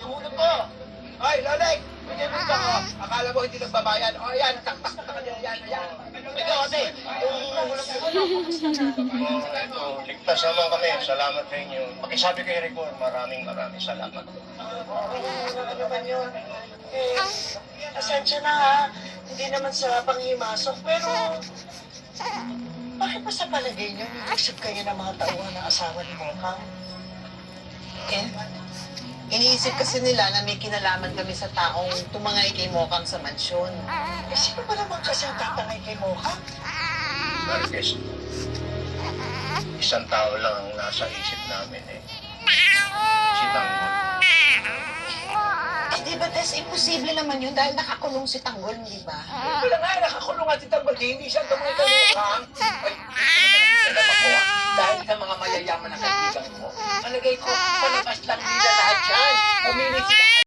yung hulog ko. Ay, Lolek! Bigyan mo ko. Akala mo hindi nagbabayad. O, yan, taktak na kanila yan. Ayan. Ikaw, ate. Yung hulog ko. Ito, ligtas naman kami. Salamat sa inyo. Pakisabi kay Rigor, maraming salamat. Ano naman yun? Pasensya na ha. Hindi naman sa panghimasok, pero... Bakit ba sa palagay niyo, niisip kayo ng mga tauhan ng asawa ni Mokang? Iniisip kasi nila na may kinalaman kami sa taong tumangay kay Mokang sa mansyon. Sino ba naman kasi ang tatangay kay Mokang? Marquez, isang tao lang ang nasa isip namin eh. Si Tanggol. Di ba, Tess, imposible naman yun dahil nakakulong si Tanggol, di ba? Hindi lang nga, nakakulong at si Tanggol. Hindi siya tumangay kay Mokang. Ay, alam ako dahil sa mga mayayaman na kaibigan mo, palagay ko, palabas lang nila